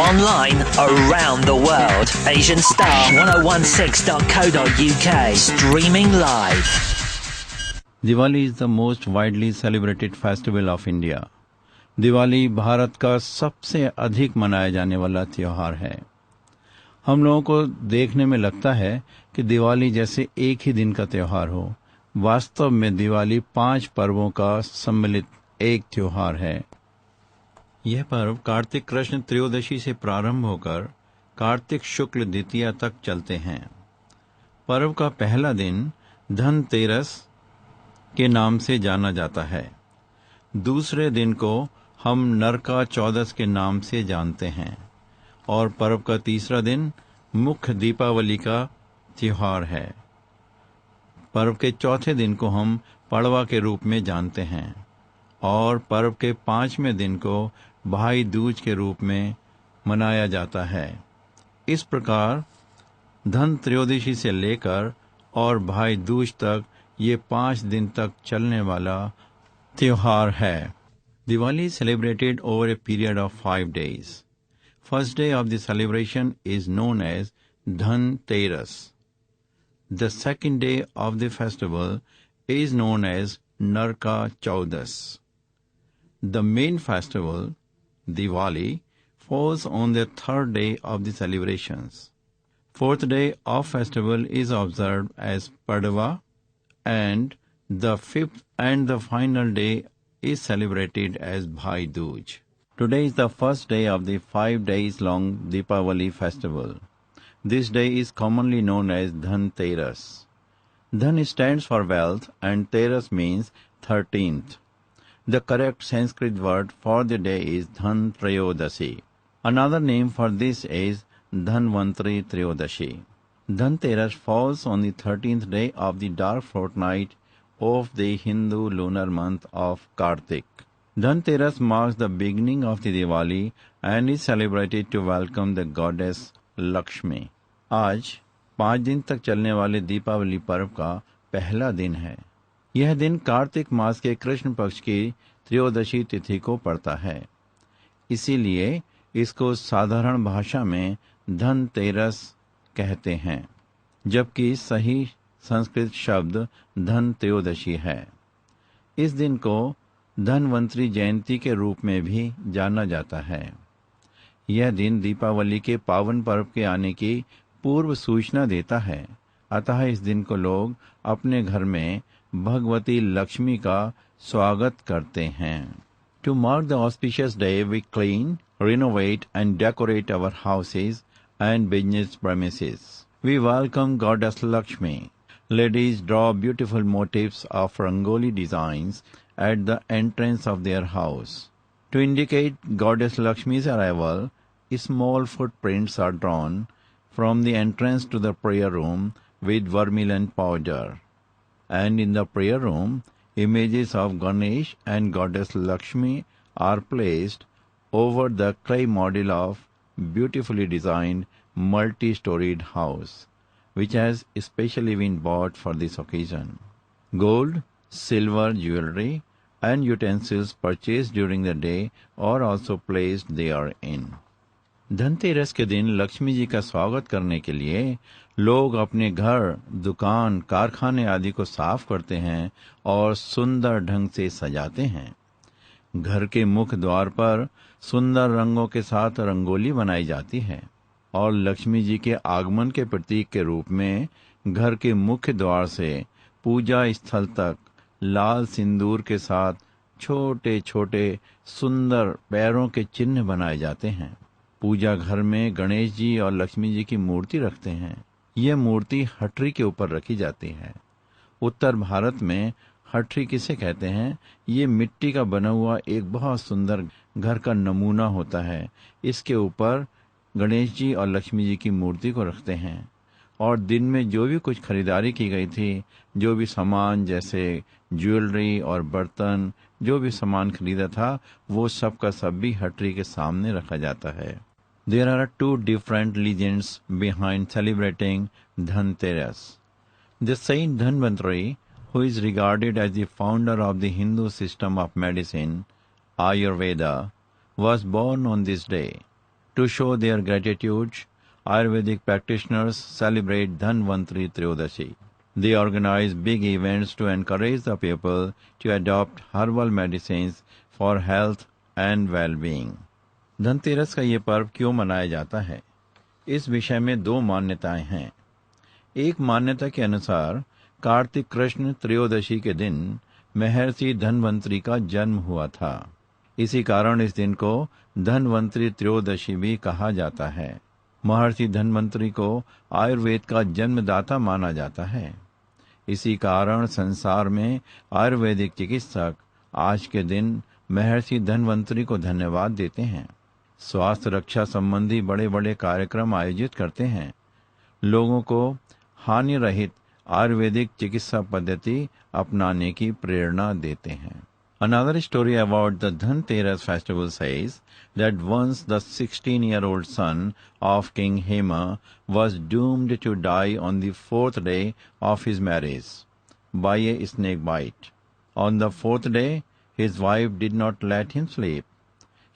Online around the world. AsianStar1016.co.uk. Streaming live. Diwali is the most widely celebrated festival of India. Diwali Bharat का सबसे अधिक मनाया जाने वाला त्योहार है। हम लोगों को देखने में लगता है कि दिवाली जैसे एक ही दिन का त्योहार हो। वास्तव में दिवाली 5 पर्वों का सम्मिलित एक त्योहार है। यह पर्व कार्तिक कृष्ण त्रयोदशी से प्रारंभ होकर कार्तिक शुक्ल द्वितीया तक चलते हैं। पर्व का पहला दिन धनतेरस के नाम से जाना जाता है। दूसरे दिन को हम नरका चौदस के नाम से जानते हैं और पर्व का तीसरा दिन मुख्य दीपावली का त्योहार है। पर्व के चौथे दिन को हम पड़वा के रूप में जानते हैं और पर्व के 5वें दिन को भाई दूज के रूप में मनाया जाता है। इस प्रकार धन त्रयोदशी से लेकर और भाई दूज तक ये 5 दिन तक चलने वाला त्योहार है। Diwali is celebrated over a period of 5 days. First day of the celebration is known as Dhanteras. The second day of the festival is known as Narka Chaudas. The main festival, Diwali, falls on the third day of the celebrations. Fourth day of festival is observed as Padwa, and the fifth and the final day is celebrated as Bhai Dooj. Today is the first day of the 5 days long Deepavali festival. This day is commonly known as Dhanteras. Dhan stands for wealth and Teras means 13th. The correct Sanskrit word for the day is Dhan Trayodasi. Another name for this is Dhanvantri Trayodashi. Dhanteras falls on the 13th day of the dark fortnight of the Hindu lunar month of Kartik. Dhanteras marks the beginning of the Diwali and is celebrated to welcome the goddess Lakshmi. आज 5 दिन तक चलने वाले दीपावली पर्व का पहला दिन है। यह दिन कार्तिक मास के कृष्ण पक्ष की त्रयोदशी तिथि को पड़ता है। इसीलिए इसको साधारण भाषा में धनतेरस कहते हैं, जबकि सही संस्कृत शब्द धन त्रयोदशी है। इस दिन को धनवंतरी जयंती के रूप में भी जाना जाता है। यह दिन दीपावली के पावन पर्व के आने की पूर्व सूचना देता है। अतः इस दिन को लोग अपने घर में भगवती लक्ष्मी का स्वागत करते हैं। To mark the auspicious day, we clean, renovate and decorate our houses and business premises. We welcome Goddess Lakshmi. Ladies draw beautiful motifs of Rangoli designs at the entrance of their house. To indicate Goddess Lakshmi's arrival, small footprints are drawn from the entrance to the prayer room with vermilion powder. And in the prayer room, images of Ganesh and Goddess Lakshmi are placed over the clay model of beautifully designed multi-storied house, which has especially been bought for this occasion. Gold, silver jewelry and utensils purchased during the day are also placed therein. Dhanteras के दिन लक्ष्मी जी का स्वागत करने के लिए लोग अपने घर, दुकान, कारखाने आदि को साफ करते हैं और सुंदर ढंग से सजाते हैं। घर के मुख्य द्वार पर सुंदर रंगों के साथ रंगोली बनाई जाती है और लक्ष्मी जी के आगमन के प्रतीक के रूप में घर के मुख्य द्वार से पूजा स्थल तक लाल सिंदूर के साथ छोटे छोटे सुंदर पैरों के चिन्ह बनाए जाते हैं। पूजा घर में गणेश जी और लक्ष्मी जी की मूर्ति रखते हैं। यह मूर्ति हटरी के ऊपर रखी जाती है। उत्तर भारत में हटरी किसे कहते हैं? ये मिट्टी का बना हुआ एक बहुत सुंदर घर का नमूना होता है। इसके ऊपर गणेश जी और लक्ष्मी जी की मूर्ति को रखते हैं और दिन में जो भी कुछ खरीदारी की गई थी, जो भी सामान जैसे ज्वेलरी और बर्तन, जो भी सामान खरीदा था, वो सब का सब भी हटरी के सामने रखा जाता है। There are 2 different legends behind celebrating Dhanteras. The saint Dhanvantari, who is regarded as the founder of the Hindu system of medicine, Ayurveda, was born on this day. To show their gratitude, Ayurvedic practitioners celebrate Dhanvantri Triyodashi. They organize big events to encourage the people to adopt herbal medicines for health and well-being. Dhanteras का ये पर्व क्यों मनाया जाता है? इस विषय में दो मान्यताएं हैं। एक मान्यता के अनुसार कार्तिक कृष्ण त्रयोदशी के दिन महर्षि धन्वंतरि का जन्म हुआ था। इसी कारण इस दिन को धन्वंतरि त्रयोदशी भी कहा जाता है। महर्षि धन्वंतरि को आयुर्वेद का जन्मदाता माना जाता है। इसी कारण संसार में आयुर्वेदिक चिकित्सक आज के दिन महर्षि धन्वंतरि को धन्यवाद देते हैं। स्वास्थ्य रक्षा संबंधी बड़े बड़े कार्यक्रम आयोजित करते हैं। लोगों को हानि रहित आयुर्वेदिक चिकित्सा पद्धति अपनाने की प्रेरणा देते हैं। Another story about the Dhanteras festival says that once the 16-year-old son of King Hema was doomed to die on the 4th day of his marriage by a snake bite. On the 4th day, his wife did not let him sleep.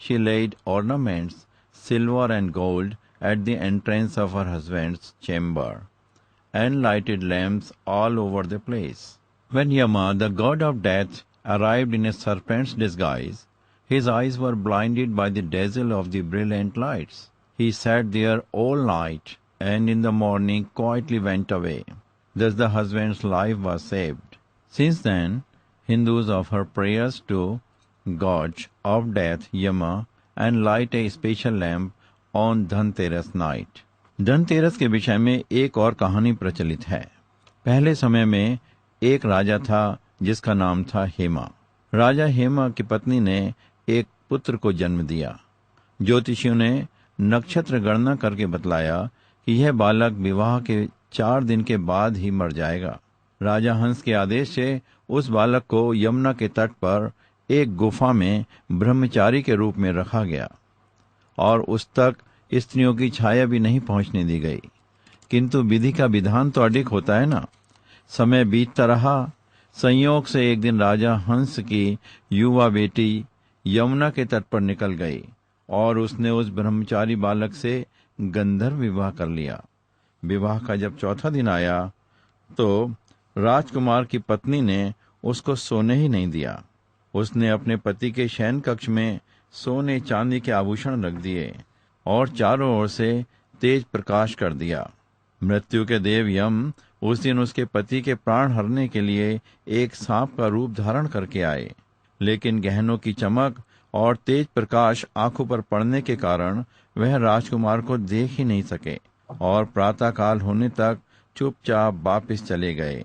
She laid ornaments, silver and gold, at the entrance of her husband's chamber and lighted lamps all over the place. When Yama, the god of death, arrived in a serpent's disguise, his eyes were blinded by the dazzle of the brilliant lights. He sat there all night and in the morning quietly went away. Thus the husband's life was saved. Since then, Hindus offer prayers to god of death Yama and light a special lamp on Dhanteras night. Dhanteras के विषय में एक और कहानी प्रचलित है। पहले समय में एक राजा था जिसका नाम था हेमा। राजा हेमा की पत्नी ने एक पुत्र को जन्म दिया। ज्योतिषियों ने नक्षत्र गणना करके बतलाया कि यह बालक विवाह के 4 दिन के बाद ही मर जाएगा। राजा हंस के आदेश से उस बालक को यमुना के तट पर एक गुफा में ब्रह्मचारी के रूप में रखा गया और उस तक स्त्रियों की छाया भी नहीं पहुंचने दी गई। किंतु विधि का विधान तो अडिग होता है ना। समय बीतता रहा। संयोग से एक दिन राजा हंस की युवा बेटी यमुना के तट पर निकल गई और उसने उस ब्रह्मचारी बालक से गंधर्व विवाह कर लिया। विवाह का जब 4था दिन आया तो राजकुमार की पत्नी ने उसको सोने ही नहीं दिया। उसने अपने पति के शयन कक्ष में सोने चांदी के आभूषण रख दिए और चारों ओर से तेज प्रकाश कर दिया। मृत्यु के देव यम उस दिन उसके पति के प्राण हरने के लिए एक सांप का रूप धारण करके आए, लेकिन गहनों की चमक और तेज प्रकाश आंखों पर पड़ने के कारण वह राजकुमार को देख ही नहीं सके और प्रातःकाल होने तक चुपचाप वापस चले गए।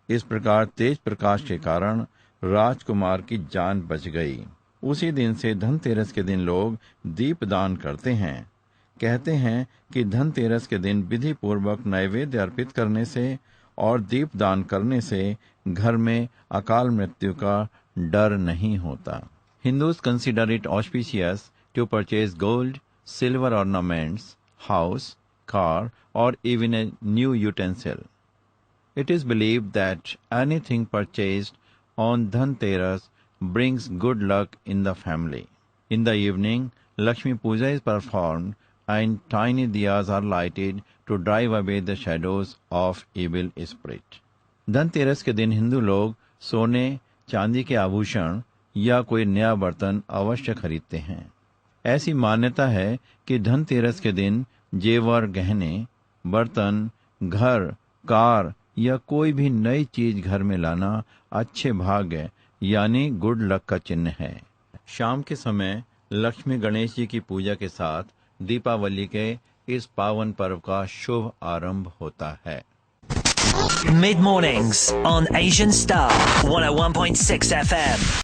इस प्रकार तेज प्रकाश के कारण राजकुमार की जान बच गई। उसी दिन से धनतेरस के दिन लोग दीप दान करते हैं। कहते हैं कि धनतेरस के दिन विधि पूर्वक नैवेद्य अर्पित करने से और दीप दान करने से घर में अकाल मृत्यु का डर नहीं होता। Hindus consider it auspicious to purchase gold, silver ornaments, house, car, or even a new utensil. It is believed that anything purchased on Dhanteras brings good luck in the family. In the evening, Lakshmi Puja is performed and tiny diyas are lighted to drive away the shadows of evil spirit. Dhanteras के दिन हिंदू लोग सोने, चांदी के आभूषण या कोई नया बर्तन अवश्य खरीदते हैं। ऐसी मान्यता है कि धनतेरस के दिन जेवर, गहने, बर्तन, घर, कार या कोई भी नई चीज घर में लाना अच्छे भाग्य यानी गुड लक का चिन्ह है। शाम के समय लक्ष्मी गणेश जी की पूजा के साथ दीपावली के इस पावन पर्व का शुभ आरंभ होता है। Mid mornings on Asian Star 101.6 FM.